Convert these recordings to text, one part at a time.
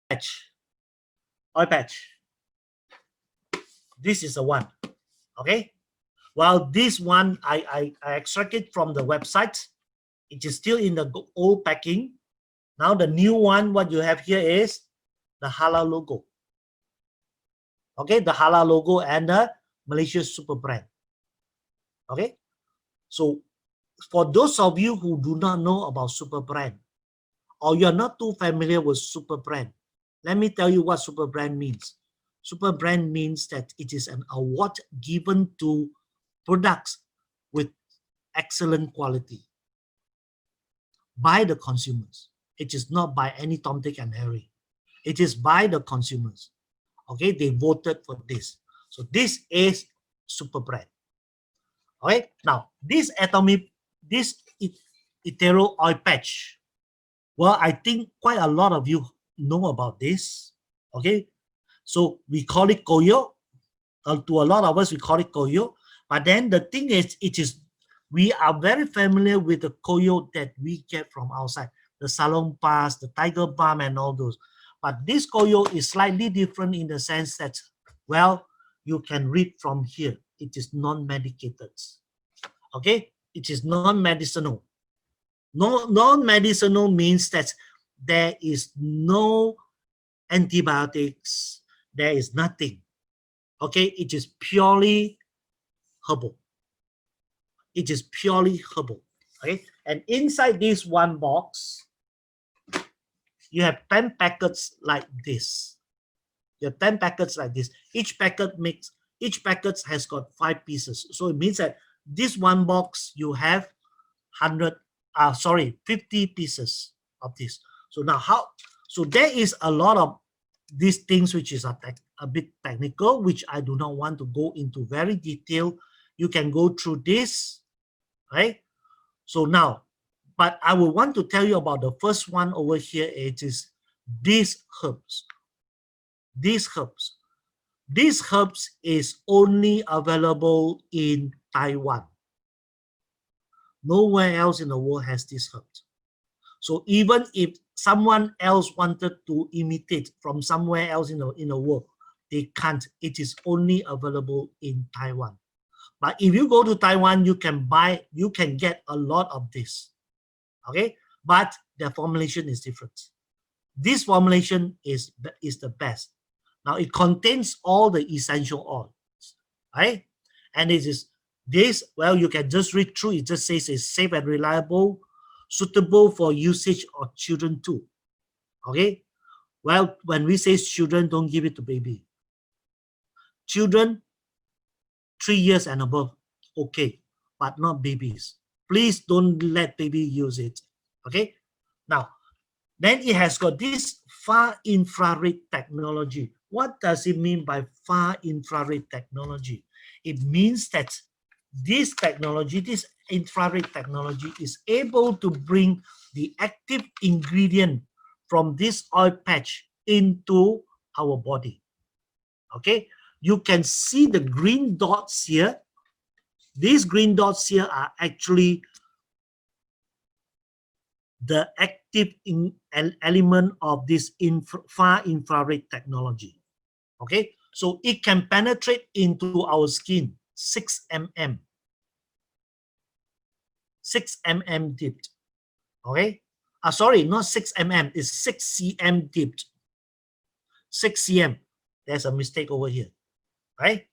Patch, oil patch. This is the one. Okay. Well, this one I extracted from the website. It is still in the old packing. Now the new one, what you have here is the halal logo. Okay, the halal logo and the Malaysia super brand. Okay, so for those of you who do not know about super brand, or you're not too familiar with super brand, let me tell you what super brand means. Super brand means that it is an award given to products with excellent quality by the consumers. It is not by any Tom, Dick, and Harry. It is by the consumers. Okay, they voted for this. So this is super brand. Okay, now this Atomy oil patch. Well, I think quite a lot of you know about this. Okay, so we call it koyo. To a lot of us, we call it koyo. But then the thing is, we are very familiar with the koyo that we get from outside, the Salon Pass, the Tiger Balm, and all those. But this koyo is slightly different in the sense that, well, you can read from here. It is non-medicated. Okay, it is non-medicinal. Non-medicinal means that there is no antibiotics. There is nothing. Okay, it is purely herbal. It is purely herbal. Okay, and inside this one box, you have 10 packets like this. You have 10 packets like this. Each packet has got 5 pieces. So it means that this one box you have 50 pieces of this. So now so there is a lot of these things which is a bit technical, which I do not want to go into very detail. You can go through this, right? So now, but I will want to tell you about the first one over here. It is these herbs. These herbs is only available in Taiwan. Nowhere else in the world has these herbs. So even if someone else wanted to imitate from somewhere else in the world, they can't. It is only available in Taiwan. But if you go to Taiwan, you can get a lot of this. Okay, but the formulation is different. This formulation is the best. Now it contains all the essential oils, right? And it is this. Well, you can just read through. It just says it's safe and reliable, suitable for usage of children too. Okay. Well, when we say children, don't give it to baby. Children 3 years and above, okay, but not babies. Please don't let baby use it. Okay. Now, then it has got this far infrared technology. What does it mean by far infrared technology? It means that this technology, this infrared technology, is able to bring the active ingredient from this oil patch into our body. Okay, you can see the green dots here. These green dots here are actually the active element of this far infrared technology. Okay, so it can penetrate into our skin 6 mm. 6 mm dipped. Okay, sorry, not 6 mm, it's 6 cm dipped. 6 cm. There's a mistake over here, right?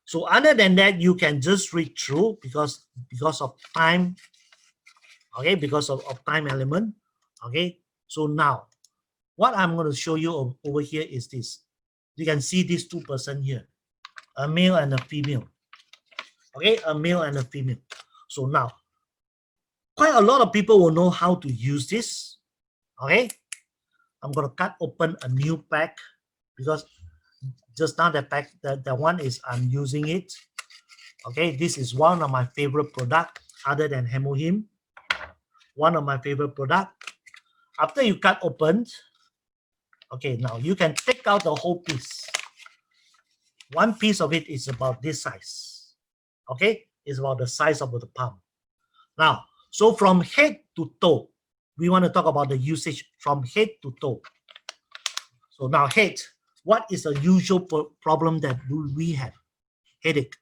So other than that, you can just read through because of time. Okay, because of time element. Okay, so now what I'm going to show you over here is this. You can see these 2 persons here, a male and a female. Okay, a male and a female. So now, quite a lot of people will know how to use this. Okay, I'm going to cut open a new pack because just now the pack, the one is I'm using it. Okay, this is one of my favorite product other than Hemohim. One of my favorite product. After you cut open, okay, now you can take out the whole piece. One piece of it is about this size. Okay, it's about the size of the palm. Now, so from head to toe, we want to talk about the usage from head to toe. So now head, what is the usual problem that we have? Headache.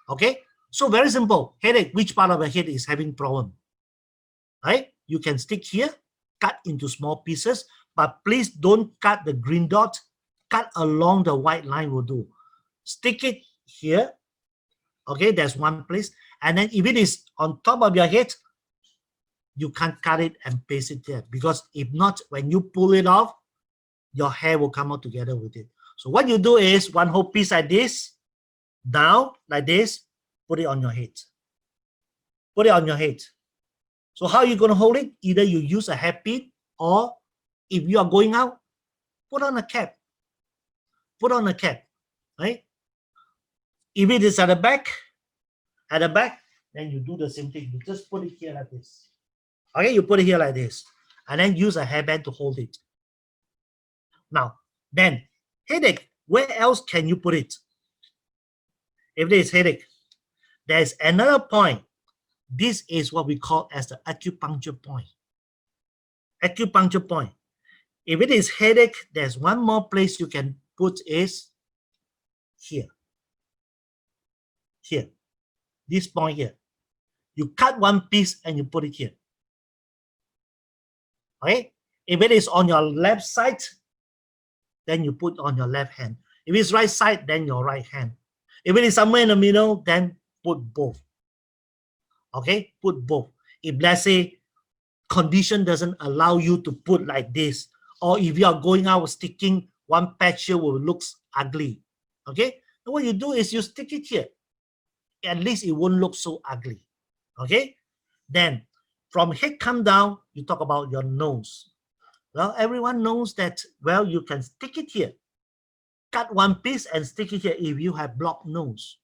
Okay, so very simple. Headache, which part of the head is having problem? Right? You can stick here, cut into small pieces, but please don't cut the green dot. Cut along the white line will do. Stick it here. Okay, there's one place. And then if it is on top of your head, you can't cut it and paste it there, because if not, when you pull it off, your hair will come out together with it. So what you do is one whole piece like this, down like this, put it on your head. Put it on your head. So how are you going to hold it? Either you use a hairpin, or if you are going out, put on a cap. Put on a cap, right? If it is at the back, then you do the same thing. You just put it here like this. Okay, you put it here like this, and then use a hairband to hold it. Now, then, headache, where else can you put it? If there is headache, there's another point. This is what we call as the acupuncture point. Acupuncture point. If it is headache, there's one more place you can put is here. Here. This point here. You cut one piece and you put it here. Okay? If it is on your left side, then you put on your left hand. If it's right side, then your right hand. If it is somewhere in the middle, then put both. Okay? Put both. If let's say condition doesn't allow you to put like this, or if you are going out sticking one patch here will look ugly. Okay? And what you do is you stick it here. At least it won't look so ugly. Okay? Then from head come down, you talk about your nose. Well, everyone knows that, well, you can stick it here. Cut one piece and stick it here if you have blocked nose.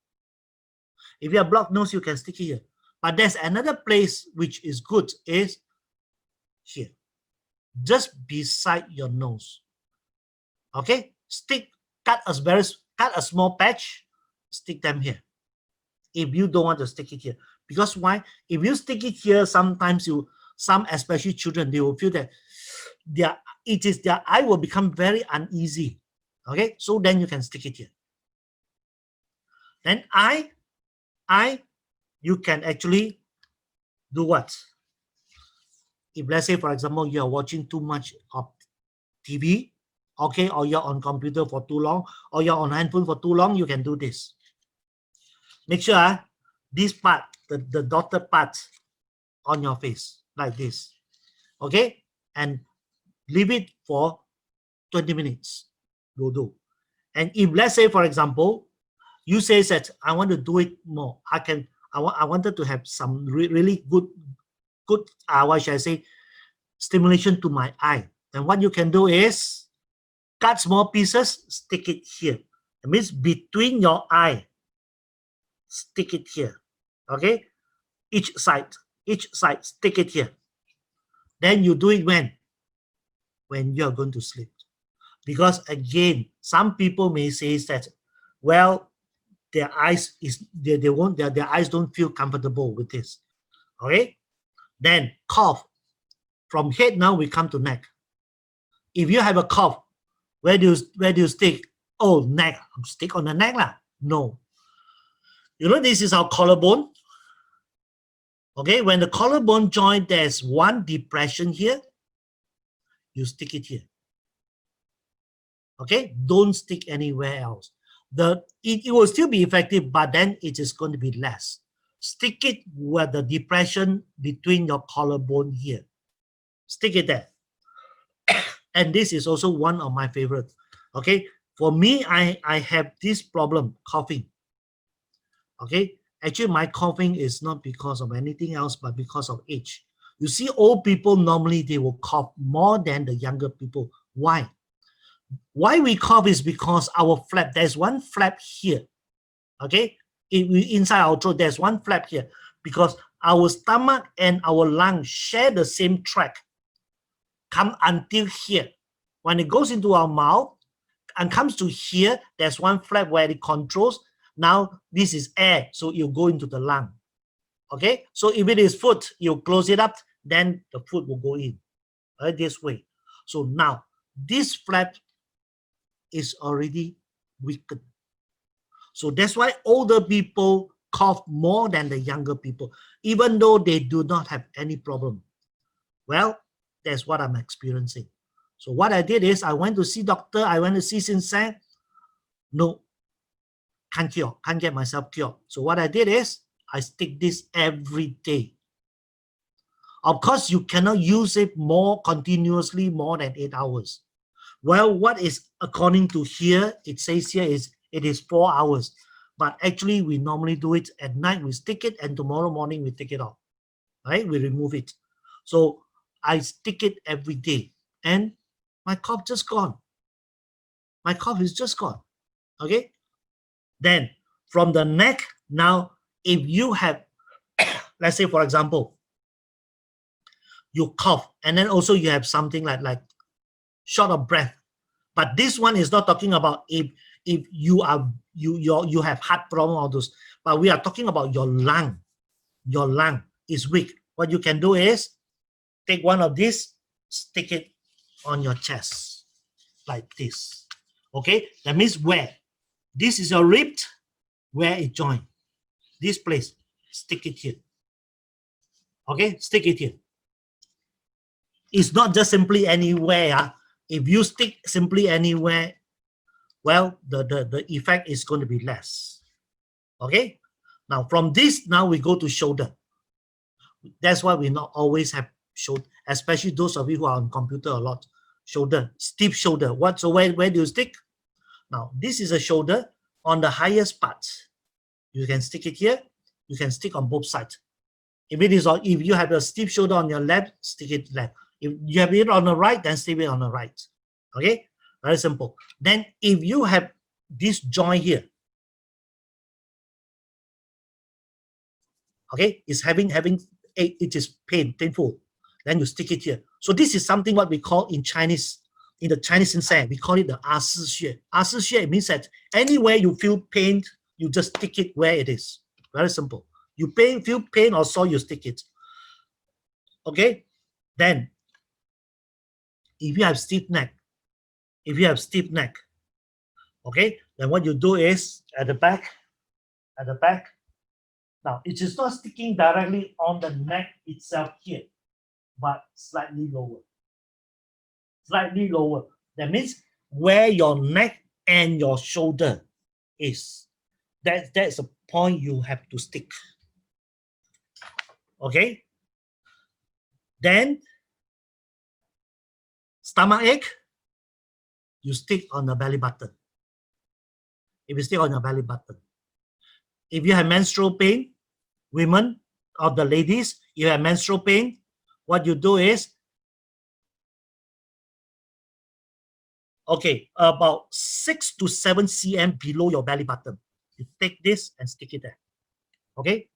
If you have blocked nose, you can stick it here. But there's another place which is good, is here. Just beside your nose. Okay? Cut a small patch, stick them here. If you don't want to stick it here. Because why? If you stick it here, sometimes some especially children, they will feel that their eye will become very uneasy. Okay, so then you can stick it here. Then you can actually do what? If let's say, for example, you are watching too much of TV, okay, or you're on computer for too long, or you're on handphone for too long, you can do this. Make sure this part, the dotted part on your face, like this. Okay, and leave it for 20 minutes. Will do. And if let's say, for example, you say that I want to do it more, I wanted to have some really good what should I say, stimulation to my eye. Then what you can do is cut small pieces, stick it here. It means between your eye, stick it here. Okay, each side, stick it here. Then you do it when you are going to sleep. Because again, some people may say that, well, their eyes don't feel comfortable with this. Okay, then cough. From head now we come to neck. If you have a cough, where do you stick? Oh, neck. Stick on the neck lah. No. You know, this is our collarbone. Okay, when the collarbone joint, there's one depression here. You stick it here. Okay, don't stick anywhere else. It will still be effective, but then it is going to be less. Stick it where the depression between your collarbone here. Stick it there. And this is also one of my favorites. Okay, for me, I have this problem, coughing. Okay, actually my coughing is not because of anything else, but because of age. You see, old people normally they will cough more than the younger people. Why? Why we cough is because our flap, there's one flap here. Okay, inside our throat, there's one flap here, because our stomach and our lungs share the same tract. Come until here. When it goes into our mouth and comes to here, there's one flap where it controls. Now this is air, so you go into the lung. Okay, so if it is food, you close it up. then the food will go in, right, this way. So now this flap is already weakened. So that's why older people cough more than the younger people, even though they do not have any problem. Well, that's what I'm experiencing. So what I did is I went to see doctor, I went to see Sinsang. No, can't cure, can't get myself cured. So what I did is I stick this every day. Of course, you cannot use it more continuously, more than 8 hours. Well, what is according to here, it says here is it is 4 hours. But actually, we normally do it at night. We stick it, and tomorrow morning we take it off. Right? We remove it. So I stick it every day, and my cough just gone. My cough is just gone. Okay. Then from the neck, now if you have, let's say for example, you cough, and then also you have something like short of breath. But this one is not talking about if you are you have heart problem or those, but we are talking about your lung. Your lung is weak. What you can do is take one of these, stick it on your chest like this. Okay, that means where this is your rib, where it join, this place, stick it here. Okay, stick it here. It's not just simply anywhere. If you stick simply anywhere, well, the effect is going to be less. Okay, now from this, now we go to shoulder. That's why we not always have shoulder, especially those of you who are on computer a lot. Shoulder, stiff shoulder. What? So where do you stick? Now this is a shoulder on the highest part. You can stick it here. You can stick on both sides. If it is on, if you have a stiff shoulder on your left, stick it left. If you have it on the right, then stick it on the right. Okay, very simple. Then if you have this joint here, okay, it's having it is painful. Then you stick it here. So this is something what we call in Chinese, in the Chinese inside, we call it the 阿是穴. 阿是穴 means that anywhere you feel pain, you just stick it where it is. Very simple. You feel pain or sore, you stick it. Okay. Then, if you have stiff neck, okay, then what you do is at the back. Now it is not sticking directly on the neck itself here, but slightly lower. Slightly lower. That means where your neck and your shoulder is. That's a point you have to stick. Okay. Then stomach ache, you stick on the belly button. If you stick on your belly button. If you have menstrual pain, women or the ladies, you have menstrual pain, what you do is, okay, about 6 to 7 cm below your belly button. You take this and stick it there. Okay.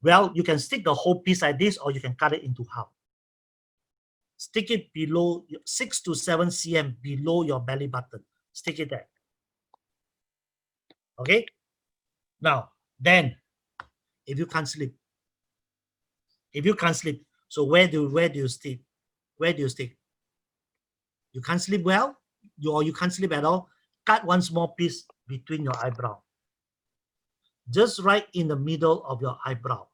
Well, you can stick the whole piece like this, or you can cut it into half. Stick it below 6 to 7 cm below your belly button. Stick it there. Okay. Now, then, if you can't sleep, so where do you sleep? Where do you sleep? You can't sleep well, or you can't sleep at all. Cut one small piece between your eyebrow, just right in the middle of your eyebrow.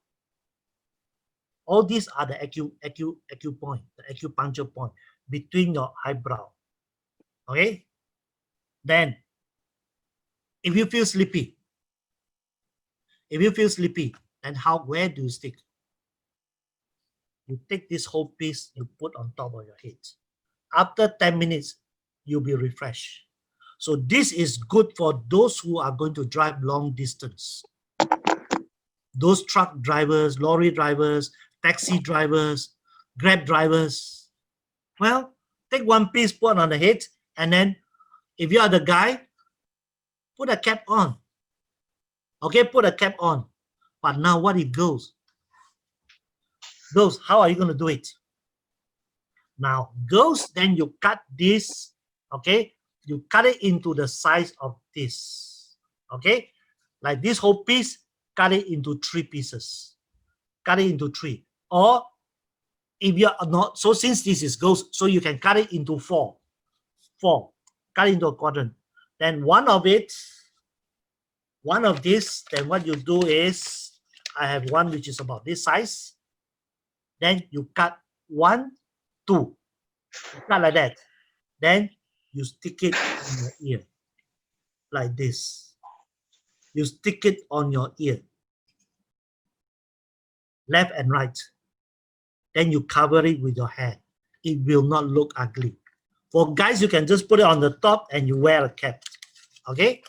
All these are the acu point, the acupuncture point between your eyebrow. Okay. Then, if you feel sleepy, then where do you stick? You take this whole piece, you put on top of your head. After 10 minutes, you'll be refreshed. So this is good for those who are going to drive long distance. Those truck drivers, lorry drivers, taxi drivers, Grab drivers. Well, take one piece, put on the head, and then if you are the guy, put a cap on. Okay, put a cap on. But now what if goes? Goes, how are you going to do it? Now, goes, then you cut this, okay? You cut it into the size of this, okay? Like this whole piece, cut it into 3 pieces. Cut it into 3. Or if you're not, so since this is ghost, so you can cut it into four, cut it into a quadrant. Then one of this, then what you do is, I have one which is about this size. Then you cut 1, 2, you cut like that. Then you stick it on your ear, like this. You stick it on your ear, left and right. Then you cover it with your hair. It will not look ugly. For guys, you can just put it on the top and you wear a cap. Okay?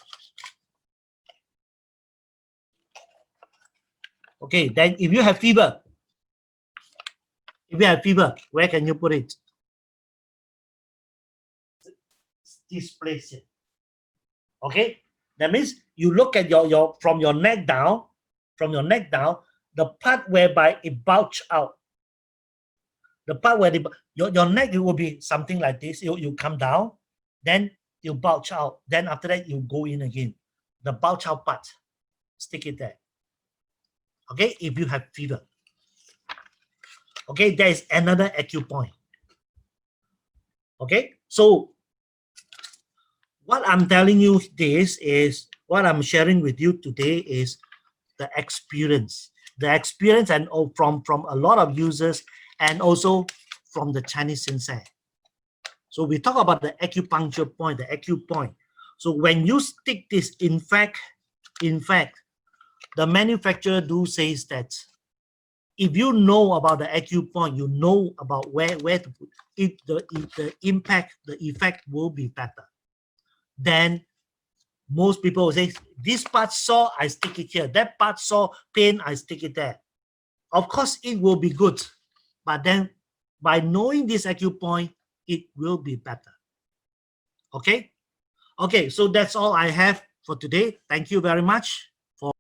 Okay, then if you have fever, where can you put it? This place here. Okay? That means you look at your from your neck down, the part whereby it bulge out. The part where your neck, it will be something like this. You come down, then you bulge out. Then after that, you go in again. The bulge out part, stick it there. Okay, if you have fever. Okay, there is another acupoint. Okay, so what I'm telling you this is, what I'm sharing with you today is the experience. And from a lot of users, and also from the Chinese sensei. So we talk about the acupuncture point, the acupoint. So when you stick this, in fact, the manufacturer do says that if you know about the acupoint, you know about where to put it, the impact, the effect will be better. Then most people will say, this part sore, I stick it here. That part sore, pain, I stick it there. Of course, it will be good. But then by knowing this acupoint, it will be better. Okay? Okay, so that's all I have for today. Thank you very much for